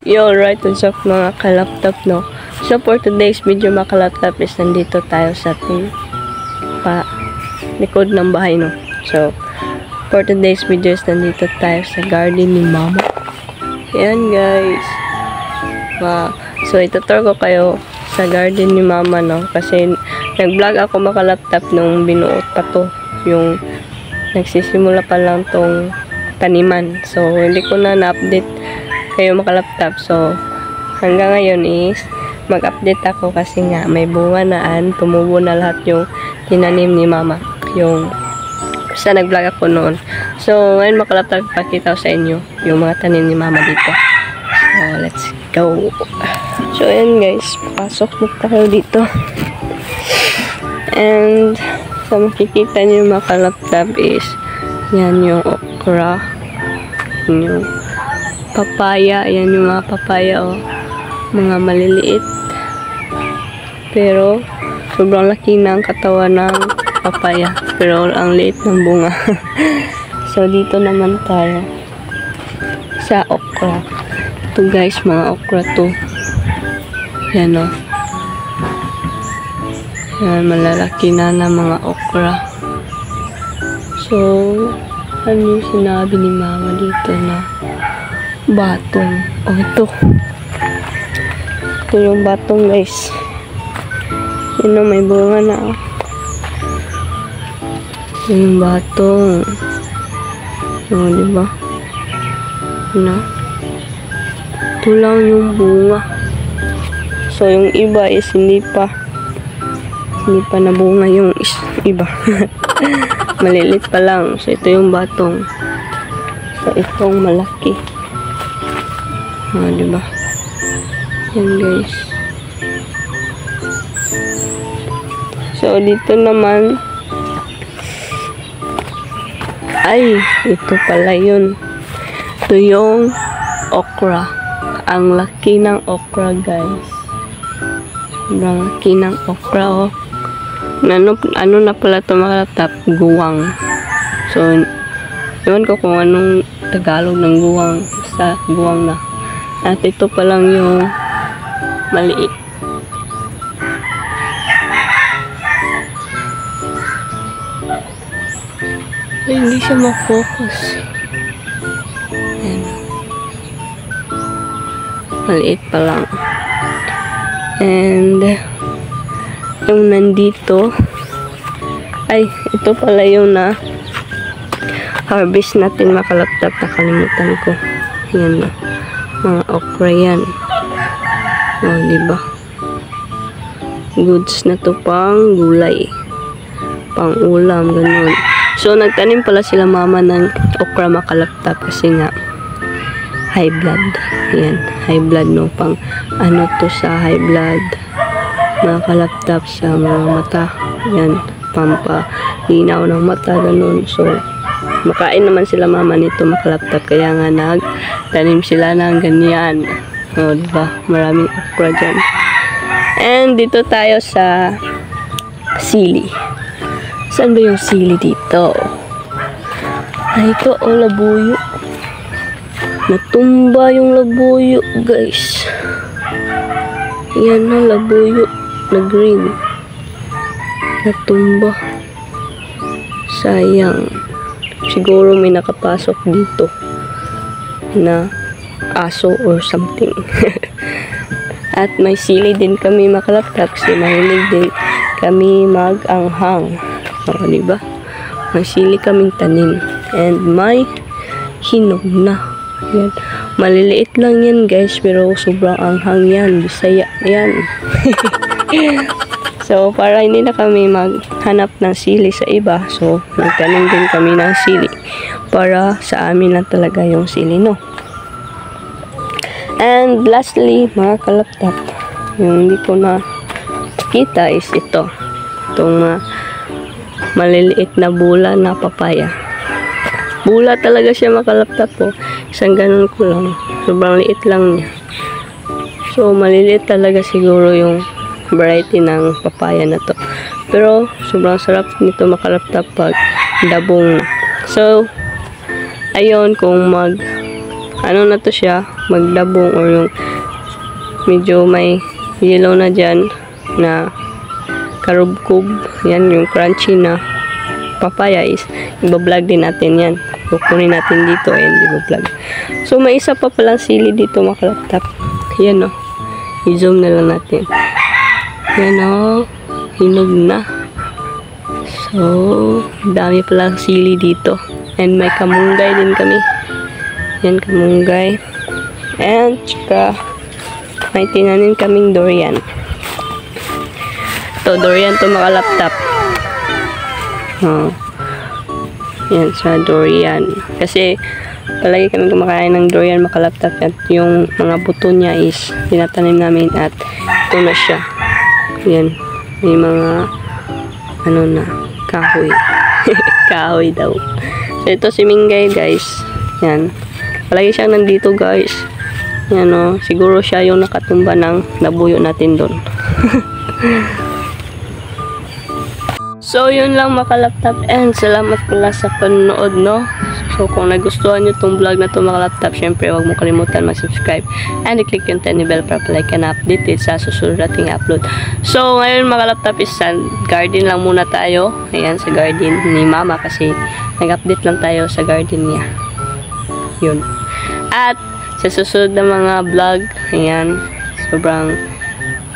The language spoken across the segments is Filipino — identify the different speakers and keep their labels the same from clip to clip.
Speaker 1: Yo, right, what's up mga kalaptop, no? So, for today's video mga kalaptop is nandito tayo sa ating likod ng bahay, no? So, for today's video is nandito tayo sa garden ni Mama. Ayan, guys. Wow. So, itutur ko kayo sa garden ni Mama, no? Kasi, nag-vlog ako mga kalaptop nung binuot pa to. Yung, nagsisimula pa lang tong taniman. So, hindi ko na na-update kayo makalaptop. So, hanggang ngayon is mag-update ako kasi nga may bunga naan, tumubo na lahat yung tinanim ni Mama. Yung sa nag-vlog ako noon. So, ngayon makalaptop, pakita ko sa inyo yung mga tanim ni Mama dito. So, let's go. So, ayan guys, pasok na tayo dito. And, sa makikita niyo makalaptop is yan yung okra, yung papaya. Ayan yung mga papaya, oh. Mga maliliit. Pero, sobrang laki ng katawan ng papaya. Pero, ang liit ng bunga. So, dito naman tayo sa okra. Ito guys, mga okra to. Yan, oh. Yan, malalaki na ng mga okra. So, ano yung sinabi ni Mama dito na batong. Oh, ito. Ito yung batong, guys. Yun, may bunga na. Ito yung batong. Oh, diba? Ano? Ito lang yung bunga. So, yung iba is hindi pa nabunga yung iba. Malilit pa lang. So, ito yung batong. So, itong malaki. Diba? Yan guys. So, dito naman ay, ito pala yun. Ito yung okra. Ang laki ng okra guys. Ang laki ng okra, oh. Ano na pala ito mga laptop? Guwang. So, ewan ko kung anong Tagalog ng guwang. Basta guwang na. At ito pa lang yung maliit. Ay, hindi siya ma-focus. Ayan. Maliit pa lang. And yung nandito ay, ito pala yung na harvest natin makalaptop. Nakalimutan ko. Yan na. Mga okra yan. O, diba? Goods na to pang gulay. Pang ulam, ganun. So, nagtanim pala sila Mama ng okra makalaptop kasi nga high blood. Yan. High blood, no? Pang ano to sa high blood. Makalaptop sa mga mata. Yan. Pampalinaw ng mata, ganun. So, makain naman sila Mama nito makalaptop. Kaya nga nagtanim sila ng ganyan. O, diba? Maraming okra dyan. And dito tayo sa sili. Saan ba yung sili dito? Ay, ito, oh, labuyo. Natumba yung labuyo, guys. Yan na, labuyo na green. Natumba. Sayang. Siguro may nakapasok dito na aso or something. At may sili din kami makalaptop kasi mahilig din kami mag-anghang. O, diba? May sili kaming tanim. And may hinog na. Yan. Maliliit lang yan guys, pero sobrang anghang yan. Bisaya yan. So, para hindi na kami maghanap ng sili sa iba, so, nagtanim din kami ng sili. Para sa amin lang talaga yung sili, no? And lastly, mga kalaptop, yung hindi ko na kita is ito. Itong maliliit na bula na papaya. Bula talaga siya mga kalaptop, po. Isang ganun ko lang. Sobrang liit lang niya. So, maliliit talaga siguro yung variety ng papaya na to. Pero, sobrang sarap nito makalaptop pag dabong. So, ayun, kung ano na to siya, maglabong or yung medyo may yellow na dyan na karubkob. Yan yung crunchy na papaya is iba-vlog din natin yan. Kukunin natin dito and iba-vlog. So may isa pa palang sili dito mga kalaptap. Yan o. I-zoom na lang natin. Yan o. Hinog na. So dami palang sili dito. And may kamunggay din kami. Yan kamunggay. And tsaka may tinanin kaming durian. To durian to mga laptop. Yan sa durian. Kasi palagi kami kumakain ng durian mga laptop. At yung mga buto niya is tinatanim namin at ito na siya. Yan. May mga ano na kahoy. Kahoy daw. So ito si Minggay guys. Yan. Palagi siyang nandito guys. Yan o. Siguro siya yung nakatumba ng nabuyo natin doon. So yun lang mga kalaptop. And salamat pala sa panonood no. So kung nagustuhan nyo itong vlog na ito mga kalaptop, syempre huwag mo kalimutan mag-subscribe and i-click yung tiny bell para like and updated sa susunod nating upload. So ngayon mga kalaptop is sa garden lang muna tayo. Ayan sa garden ni mama kasi nag-update lang tayo sa garden niya. Yun. At sa susunod na mga vlog, ayan, sobrang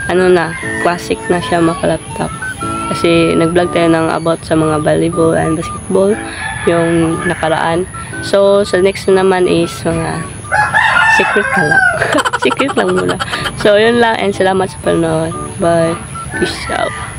Speaker 1: ano na, classic na siya mga kalaptop. Kasi nag-vlog tayo ng about sa mga volleyball and basketball yung nakaraan. So sa next na naman is mga secret na lang. Secret lang muna. So yun lang and salamat sa panonood. Bye. Peace out.